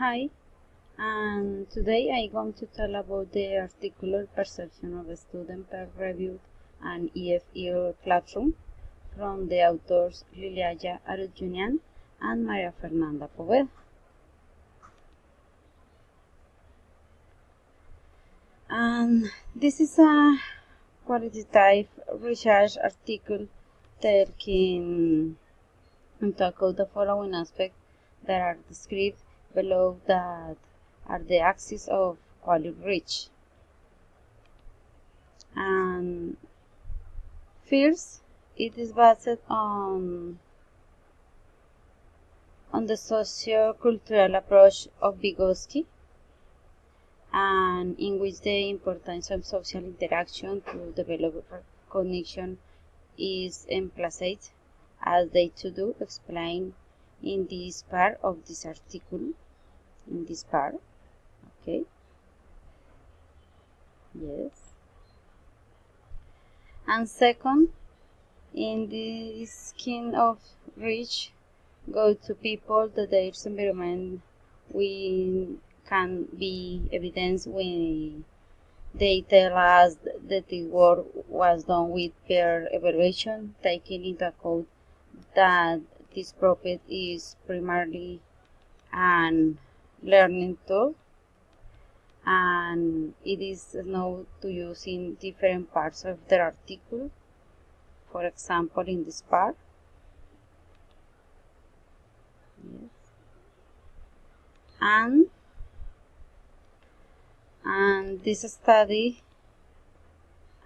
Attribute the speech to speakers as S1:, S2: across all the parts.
S1: Hi, and today I'm going to tell about the articular perception of a student peer-reviewed and EFE classroom from the authors Liliaya Arujunian and Maria Fernanda Poveda. And this is a qualitative research article taking into account the following aspects that are described below that are the axis of quality reach. And first, it is based on the socio-cultural approach of Vygotsky, and in which the importance of social interaction to develop cognition is emphasized, as they to do explain in this part of this article. In this part, okay, yes. And second, in this kind of reach, go to people that their environment we can be evidence when they tell us that the work was done with peer evaluation, taking into account that this project is primarily an learning tool, and it is known to use in different parts of the article. For example, in this part, yes. And this study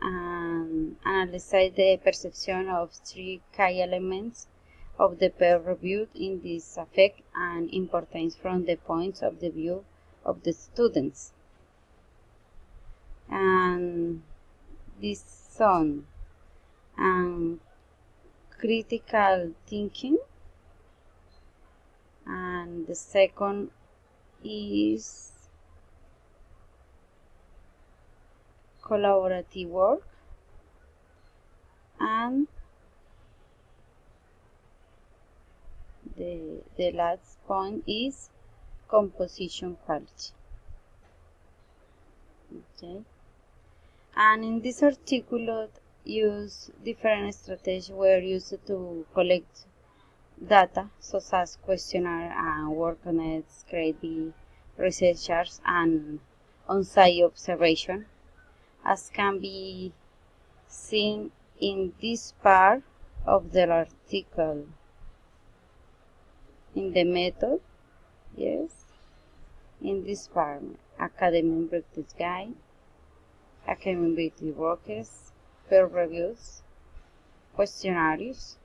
S1: analyzed the perception of three key elements of the peer reviewed in this effect and importance from the points of the view of the students. And this son and critical thinking, and the second is collaborative work, and the last point is composition quality. Okay. And in this article, use different strategies were used to collect data, such as questionnaire and work on it, creative researchers and on-site observation, as can be seen in this part of the article. In the method, yes, in this part, academic practice guide, academic workers, peer reviews, questionnaires,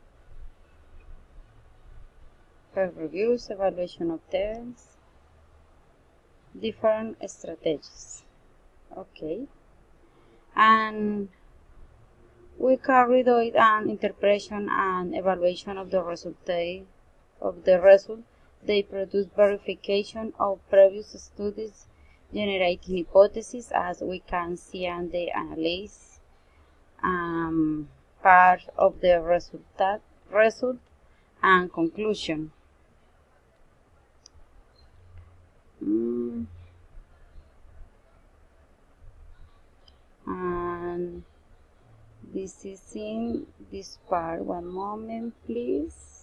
S1: peer reviews, evaluation of terms, different strategies. Okay, and we carried out an interpretation and evaluation of the result. They produce verification of previous studies, generating hypotheses, as we can see in the analysis part of the result and conclusion. And this is in this part. One moment, please.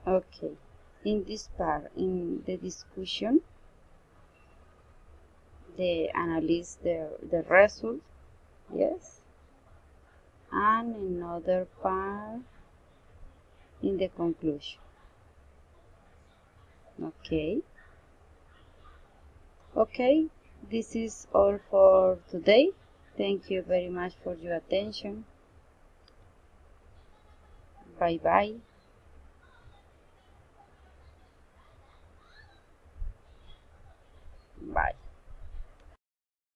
S1: Okay, in this part, in the discussion, the analyze the result, yes, and another part in the conclusion. Okay, this is all for today. Thank you very much for your attention. Bye bye. Bye.